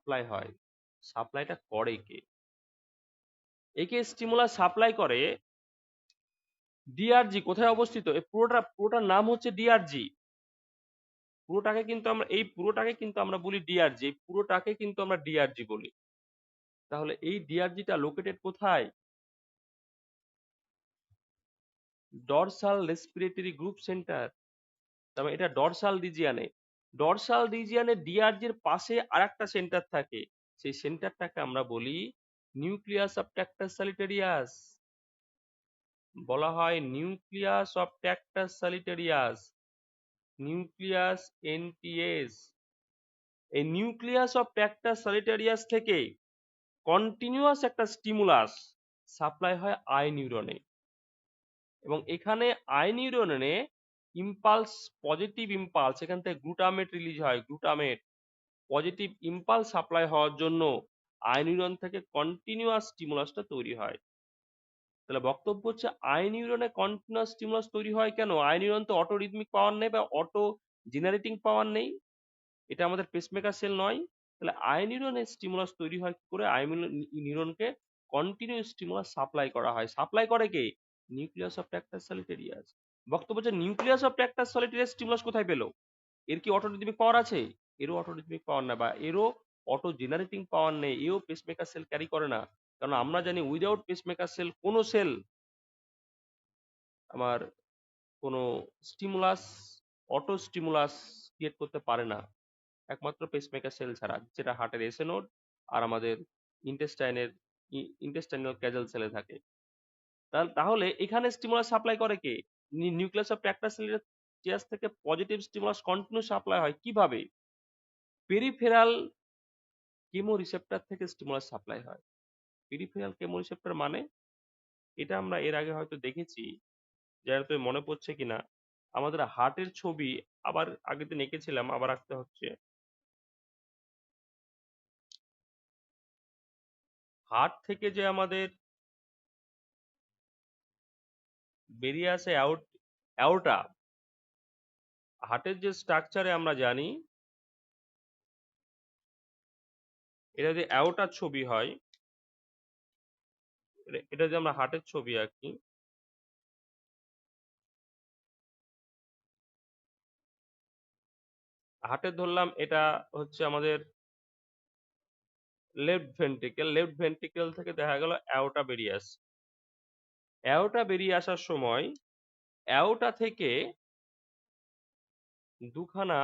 Supply হয়, সাপ্লাইটা করে কে? একে স্টিমুলাস সাপ্লাই করে ডিআরজি। কোথায় অবস্থিত? এই পুরোটার নাম হচ্ছে ডিআরজি। পুরোটাকে কিন্তু আমরা বলি ডিআরজি। এই পুরোটাকে কিন্তু আমরা ডিআরজি বলি। তাহলে এই ডিআরজিটা লোকেটেড কোথায়? Dorsal respiratory group centre. তবে এটা ডরসাল রিজিয়ানে। ডরসাল রিজিয়ানে ডিআরজির পাশে আরেকটা সেন্টার থাকে, সেই সেন্টারটাকে আমরা বলি নিউক্লিয়াস অফ ট্র্যাক্টাস সলিটেরিয়াস। বলা হয় নিউক্লিয়াস অফ ট্র্যাক্টাস সলিটেরিয়াস, নিউক্লিয়াস এনটিএস। এই নিউক্লিয়াস অফ ট্র্যাক্টাস সলিটেরিয়াস থেকে কন্টিনিউয়াস একটা স্টিমুলাস সাপ্লাই হয় আই নিউরনে, এবং এখানে আই নিউরনে ইম্পালস, পজিটিভ ইম্পালস, এখান থেকে গ্লুটামেট রিলিজ হয়। গ্লুটামেট পজিটিভ ইম্পালস সাপ্লাই হওয়ার জন্য আই নিউরন থেকে কন্টিনিউয়াস স্টিমুলাসটা তৈরি হয়। তাহলে বক্তব্য হচ্ছে আই নিউরনে কন্টিনিউয়াস স্টিমুলাস তৈরি হয় কেন? আই নিউরন তো অটো রিদমিক পাওয়ার নেই বা অটো জেনারেটিং পাওয়ার নেই, এটা আমাদের পেসমেকার সেল নয়। তাহলে আই নিউরনের স্টিমুলাস তৈরি হয় কি করে? আই নিউরনকে কন্টিনিউয়াস স্টিমুলাস সাপ্লাই করা হয়। সাপ্লাই করে কে? Nucleus of ট্র্যাক্টাস সলিটেরিয়াস। বক্তব্য হচ্ছে নিউক্লিয়াস অফ ট্র্যাক্টাস সলিটেরিয়াস স্টিমুলাস কোথায় পেলো? এর কি অটো রিদমিক পাওয়ার আছে? এরও অটো রিদমিক পাওয়ার না, বা এরও অটো জেনারেটিং পাওয়ার নেই, এও পেসমেকার সেল ক্যারি করে না। কারণ আমরা জানি উইদাউট পেসমেকার সেল কোনো সেল আমার কোনো স্টিমুলাস, অটো স্টিমুলাস ক্রিয়েট করতে পারে না, একমাত্র পেসমেকার সেল ছাড়া, যেটা হার্টের এসএ নোড আর আমাদের ইন্টেস্টাইনাল ক্যাজাল সেলে থাকে। তাহলে এখানে স্টিমুলাস সাপ্লাই করে কে? নিউক্লিয়াস অফ ট্র্যাক্টাস সলিটেরিয়াস থেকে পজিটিভ স্টিমুলাস কন্টিনিউ সাপ্লাই হয় কিভাবে? পেরিফেরাল কেমো রিসেপ্টর থেকে স্টিমুলাস সাপ্লাই হয়। পেরিফেরাল কেমো রিসেপ্টর মানে, এটা আমরা এর আগে হয়তো দেখেছি, যারা তো মনে পড়ছে কিনা। আমাদের হার্টের ছবি আবার আগের দিন এঁকেছিলাম, আবার আঁকতে হচ্ছে। হার্ট থেকে যে আমাদের বেরিয়ে আসে অ্যাওর্টা, হার্টের যে স্ট্রাকচারে আমরা জানি, এটা যদি অ্যাওর্টার ছবি হয়, এটা যদি আমরা হার্টের ছবি আঁকি, হার্টের ধরলাম এটা হচ্ছে আমাদের লেফট ভেন্ট্রিকেল। লেফট ভেন্ট্রিকেল থেকে দেখা গেল অ্যাওর্টা বেরিয়ে আসছে। অ্যাওর্টা বেরিয়ে আসার সময় অ্যাওর্টা থেকে দুখানা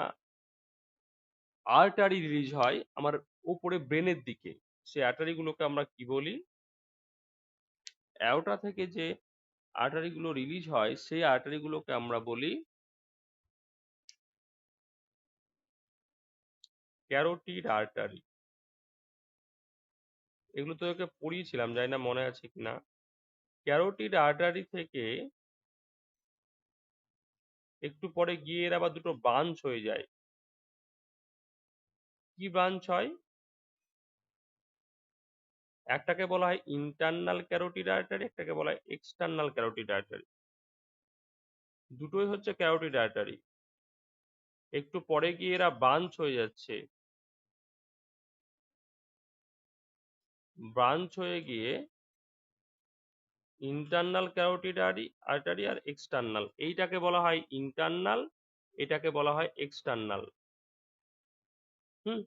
আর্টারি রিলিজ হয় আমার উপরে ব্রেনের দিকে। সেই আর্টারি গুলোকে আমরা কি বলি? অ্যাওর্টা থেকে যে আর্টারি গুলো রিলিজ হয় সেই আর্টারি গুলোকে আমরা বলি ক্যারোটিড আর্টারি। এগুলো তো ওকে পড়িয়েছিলাম, জানি না মনে আছে কিনা। ক্যারোটিড আর্টারি থেকে একটু পরে গিয়ে এর আবার দুটো ব্রাঞ্চ হয়ে যায়। কি ব্রাঞ্চ হয়? একটাকে বলা হয় ইন্টারনাল ক্যারোটিড আর্টারি, একটাকে বলা হয় এক্সটার্নাল ক্যারোটিড আর্টারি। দুটোই হচ্ছে ক্যারোটিড আর্টারি। একটু পরে গিয়ে এরা ব্রাঞ্চ হয়ে যাচ্ছে। ব্রাঞ্চ হয়ে গিয়ে ইন্টারনাল ক্যারোটিড আর্টারি আর এক্সটার্নাল, এইটাকে বলা হয় ইন্টারনাল, এটাকে বলা হয় এক্সটার্নাল। হুম।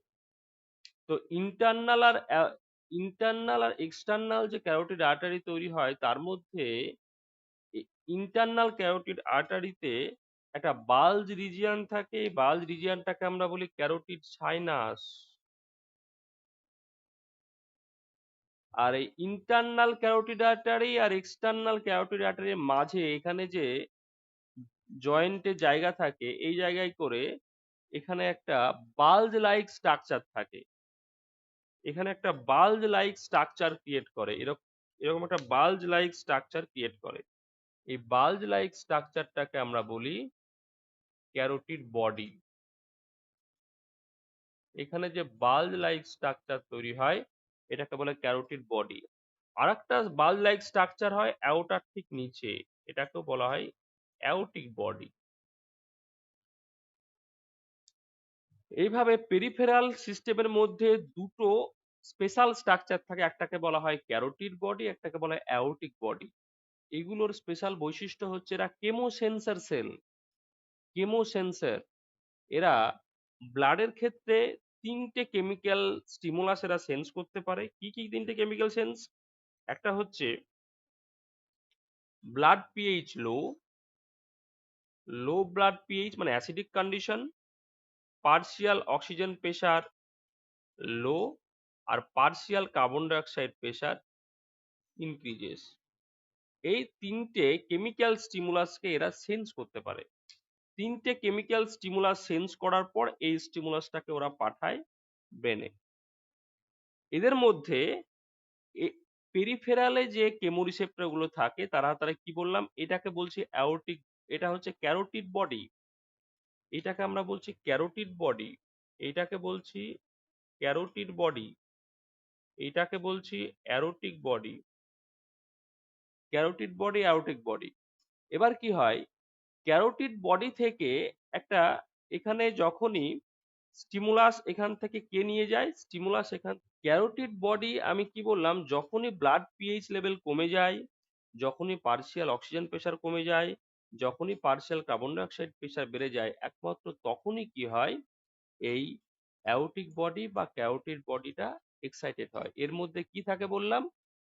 তো ইন্টারনাল আর এক্সটার্নাল যে ক্যারোটিড আর্টারি তৈরি হয়, তার মধ্যে ইন্টারনাল ক্যারোটিড আর্টারিতে একটা বাল্জ রিজিয়ন থাকে। এই বাল্জ রিজিয়নটাকে আমরা বলি ক্যারোটিড সাইনাস। আর এই ইন্টারনাল ক্যারোটিড আর্টারি আর এক্সটার্নাল ক্যারোটিড আর্টারির মাঝে এখানে যে জয়েন্টের জায়গা থাকে, এই জায়গায় করে এখানে একটা বাল্জ লাইক স্ট্রাকচার থাকে। এখানে একটা বাল্জ লাইক স্ট্রাকচার ক্রিয়েট করে, এরকম এরকম একটা বাল্জ লাইক স্ট্রাকচার ক্রিয়েট করে। এই বাল্জ লাইক স্ট্রাকচারটাকে আমরা বলি ক্যারোটিড বডি। এখানে যে বাল্জ লাইক স্ট্রাকচার তৈরি হয়, এটাকে বলে ক্যারোটিড বডি। আর একটা বাল্জ লাইক স্ট্রাকচার হয় অ্যাওর্টার ঠিক নিচে, এটাকেও বলা হয় অ্যাওর্টিক বডি। এইভাবে পেরিফেরাল সিস্টেমের মধ্যে দুটো স্পেশাল স্ট্রাকচার থাকে, একটাকে বলা হয় ক্যারোটিড বডি, একটাকে বলা হয় অ্যাওর্টিক বডি। এগুলোর স্পেশাল বৈশিষ্ট্য হচ্ছে এরা কেমোসেন্সর সেল। কেমোসেন্সর এরা ব্লাডের ক্ষেত্রে তিনটে কেমিক্যাল স্টিমুলাস এরা সেন্স করতে পারে। কি কি তিনটে কেমিক্যাল সেন্স? একটা হচ্ছে blood pH low, low blood pH মানে acidic condition, partial oxygen pressure low, আর partial carbon dioxide pressure increases. এই তিনটে কেমিক্যাল স্টিমুলাসকে এরা সেন্স করতে পারে। তিনটে কেমিক্যাল স্টিমুলাস সেন্স করার পর এই স্টিমুলাসটাকে ওরা পাঠায় ব্রেনে। এদের মধ্যে পেরিফেরালে যে কেমো রিসেপ্টর গুলো থাকে তারা তারা কি বললাম, এটাকে বলছি অ্যাওর্টিক, এটা হচ্ছে ক্যারোটিড বডি, এটাকে আমরা বলছি ক্যারোটিড বডি, এটাকে বলছি ক্যারোটিড বডি, এটাকে বলছি aortic body, carotid body aortic body. এবার কি হয়, ক্যারোটিড বডি থেকে একটা, এখানে যখনই স্টিমুলাস এখান থেকে কে নিয়ে যায়, স্টিমুলাস এখান, ক্যারোটিড বডি আমি কি বললাম, যখনই ব্লাড পিএইচ লেভেল কমে যায়, যখনই পার্শিয়াল অক্সিজেন প্রেশার কমে যায়, যখনই পার্শিয়াল কার্বন ডাইঅক্সাইড প্রেশার বেড়ে যায়, একমাত্র তখনই কি হয়, এই অ্যাওর্টিক বডি বা ক্যারোটিড বডিটা এক্সাইটেড হয়। এর মধ্যে কি থাকে বললাম,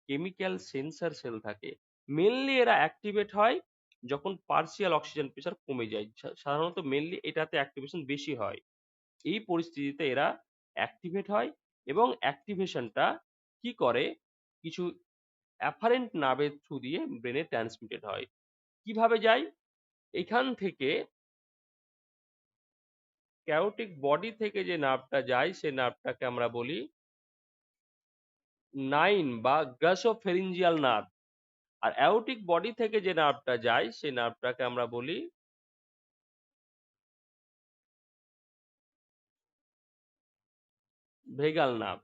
কেমিক্যাল সেন্সর সেল থাকে। মেনলি এরা অ্যাক্টিভেট হয় যখন পার্শিয়াল অক্সিজেন প্রেশার কমে যায়, সাধারণত মেনলি এটাতে অ্যাক্টিভেশন বেশি হয়। এই পরিস্থিতিতে এরা অ্যাক্টিভেট হয় এবং অ্যাক্টিভেশনটা কি করে, কিছু অ্যাফারেন্ট নার্ভের থ্রু দিয়ে ব্রেনে ট্রান্সমিটেড হয়। কিভাবে যায়, এখান থেকে ক্যারোটিক বডি থেকে যে নার্ভটা যায় সে নার্ভটাকে আমরা বলি নাইন বা গ্রাসোফেরিঞ্জিয়াল নার্ভ, আর অ্যাওর্টিক বডি থেকে যে নার্ভটা যায় সেই নার্ভটাকে আমরা বলি ভেগাল নার্ভ,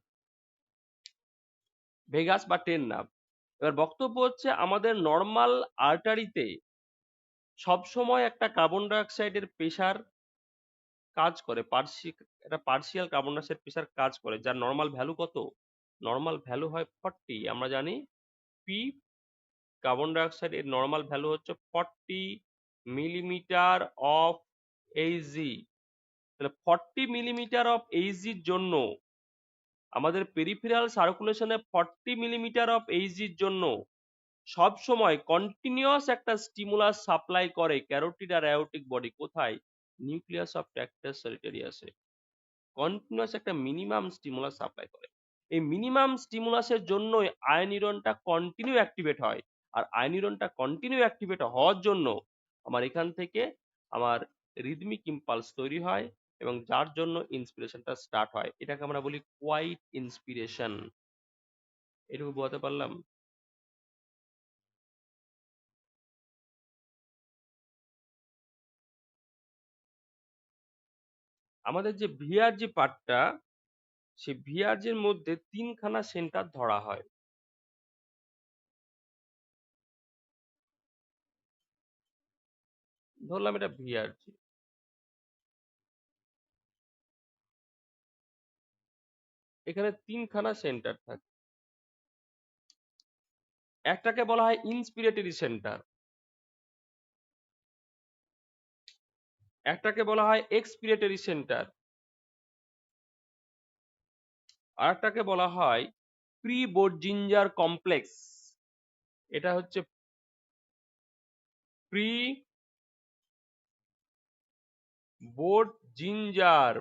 ভেগাস বা টেন নার্ভ। এবার বক্তব্য হচ্ছে, আমাদের নর্মাল আর্টারিতে সবসময় একটা কার্বন ডাইঅক্সাইডের প্রেশার কাজ করে, একটা পার্শিয়াল কার্বন ডাইঅক্সাইড প্রেশার কাজ করে, যার নর্মাল ভ্যালু কত, নর্মাল ভ্যালু হয় 40। আমরা জানি পি কার্বন ডাইঅক্সাইড এর নর্মাল ভ্যালু হচ্ছে 40 মিলিমিটার অফ এইচজি। তাহলে 40 মিলিমিটার অফ এইচজির জন্য, আমাদের পেরিফেরাল সার্কুলেশনে 40 মিলিমিটার অফ এইচজির জন্য সব সময় কন্টিনিউয়াস একটা স্টিমুলাস সাপ্লাই করে ক্যারোটিড আর অ্যাওর্টিক বডি। কোথায়, নিউক্লিয়াস অফ ট্র্যাক্টাস সলিটারিয়াসে কন্টিনিউয়াস একটা মিনিমাম স্টিমুলাস সাপ্লাই করে। এই মিনিমাম স্টিমুলাসের জন্যই আয়োনিউরনটা কন্টিনিউ অ্যাক্টিভেট হয়। আর আয়োনিউরনটা কন্টিনিউ অ্যাক্টিভেট হওয়ার জন্য আমার এখান থেকে আমার রিদমিক ইম্পালস তৈরি হয় এবং যার জন্য ইন্সপিরেশনটা স্টার্ট হয়। এটাকে আমরা বলি কোয়াইট ইন্সপিরেশন। এটুকু বোঝাতে পারলাম? আমাদের যে ভিআরজি পার্টটা, সেই ভিআরজির মধ্যে তিনখানা সেন্টার ধরা হয়। ধরলাম এটা ভিআরজি, এখানে তিনখানা সেন্টার থাকে। একটাকে বলা হয় ইন্সপিরেটরি সেন্টার, একটাকে বলা হয় এক্সপিরেটরি সেন্টার, আর একটাকে বলা হয় প্রি বোর্জিঞ্জার কমপ্লেক্স। এটা হচ্ছে প্রি বোর্জিঞ্জার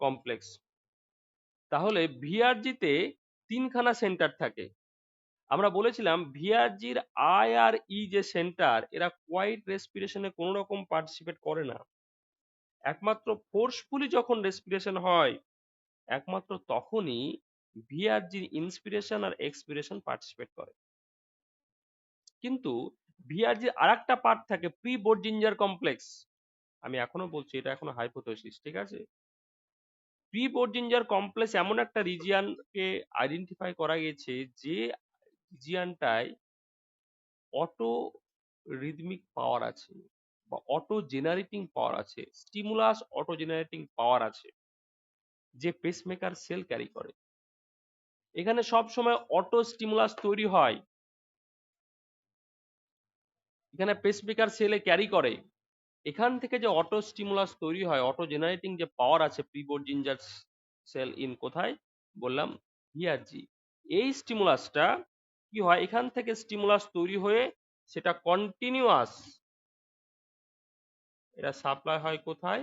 কমপ্লেক্স। তাহলে ভিআরজিতে তিনখানা সেন্টার থাকে। আমরা বলেছিলাম ভিআরজির আই আর ই যে সেন্টার, এরা কোয়াইট রেসপিরেশনে কোনো রকম পার্টিসিপেট করে না। একমাত্র ফোর্সফুলি যখন রেসপিরেশন হয়, একমাত্র তখনই ভিআরজির ইন্সপিরেশন আর এক্সপিরেশন পার্টিসিপেট করে। কিন্তু ভিআরজির আর একটা পার্ট থাকে প্রি বোর্জিঞ্জার কমপ্লেক্স। আমি এখনো বলছি এটা এখনো হাইপোথেসিস, ঠিক আছে। প্রি বোর্জিঞ্জার কমপ্লেক্স এমন একটা রিজিয়ানকে আইডেন্টিফাই করা গেছে যে রিজিয়ানটায় অটো রিদমিক পাওয়ার আছে। বা অটো জেনারেটিং পাওয়ার আছে, স্টিমুলাস অটো জেনারেটিং পাওয়ার আছে, যে পেসমেকার সেল ক্যারি করে। এখানে সব সময় অটো স্টিমুলাস তৈরি হয়, এখানে পেসমেকার সেলে ক্যারি করে। এখান থেকে যে অটো স্টিমুলাস তৈরি হয়, অটো জেনারেটিং যে পাওয়ার আছে প্রিবোর্ড জিঞ্জার সেল ইন কোথায় বললাম হিয়ারজি। এই স্টিমুলাসটা কি হয়, এখান থেকে স্টিমুলাস তৈরি হয়ে সেটা কন্টিনিউয়াস, এটা সাপ্লাই হয় কোথায়,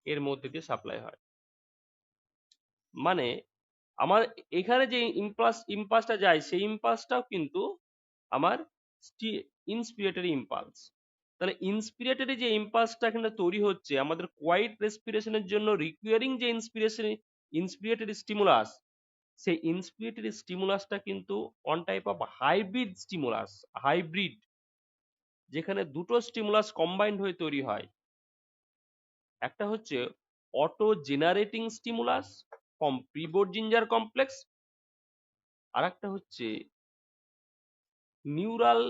এর মধ্যে দিয়ে সাপ্লাই হয়। মানে আমার এখানে যে ইম্পালসটা যায়, সেই ইম্পালসটাও কিন্তু আমার ইন্সপিরেটরি ইম্পালস। তাহলে ইন্সপিরেটরি যে ইম্পালসটা এখানে তৈরি হচ্ছে আমাদের কোয়াইট রেসপিরেশনের জন্য রিকোয়ারিং যে ইন্সপিরেটরি স্টিমুলাস, সেই ইন্সপিরেটরি স্টিমুলাসটা কিন্তু one type of hybrid stimulus, hybrid, যেখানে দুটো স্টিমুলাস কম্বাইন্ড হয়ে তৈরি হয়। একটা হচ্ছে অটো জেনারেটিং স্টিমুলাস ফ্রম প্রিবোর্ড জিঞ্জার কমপ্লেক্স, আর একটা হচ্ছে নিউরাল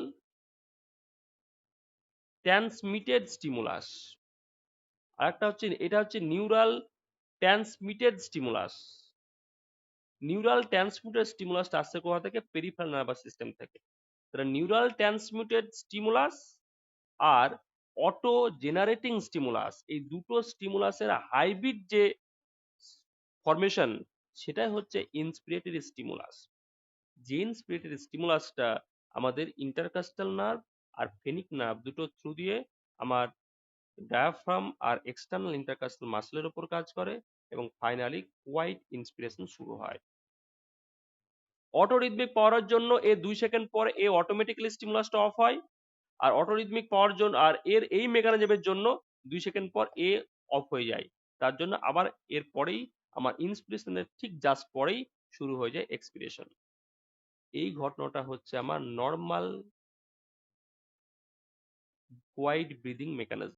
ট্রান্সমিটেড স্টিমুলাস, আর একটা হচ্ছে এটা হচ্ছে neural transmitted stimulus. Neural transmitted স্টিমুলাসটা আসছে কোথা থেকে, পেরিফেরাল নার্ভাস সিস্টেম থেকে। তাহলে নিউরাল ট্রান্সমিটেড স্টিমুলাস আর অটো জেনারেটিং স্টিমুলাস, এই দুটো স্টিমুলাসের হাইব্রিড যে ফরমেশন, সেটাই হচ্ছে ইন্সপিরেটরি স্টিমুলাস। যে ইন্সপিরেটরি স্টিমুলাসটা আমাদের ইন্টারকাস্টাল নার্ভ আর ফেনিক নার্ভ দুটো থ্রু দিয়ে আমার ডায়াফ্রাম আর এক্সটার্নাল ইন্টারকাস্টাল মাসলের উপর কাজ করে এবং ফাইনালি কোয়াইট ইন্সপিরেশন শুরু হয়। অটোরিদমিক পাওয়ার জন্য 2 সেকেন্ড পর অটোমেটিক্যালি স্টিমুলাসটা অফ হয়, আর অটোরিদমিক পাওয়ার জন্য আর এই মেকানিজমের জন্য 2 সেকেন্ড পর অফ হয়ে যায়। তার জন্য আবার এর পরেই আমার ইন্সপিরেশনের ঠিক জাস্ট পরেই শুরু হয়ে যায় এক্সপিরেশন। এই ঘটনাটা হচ্ছে আমার নর্মাল কোয়াইট ব্রিদিং মেকানিজম।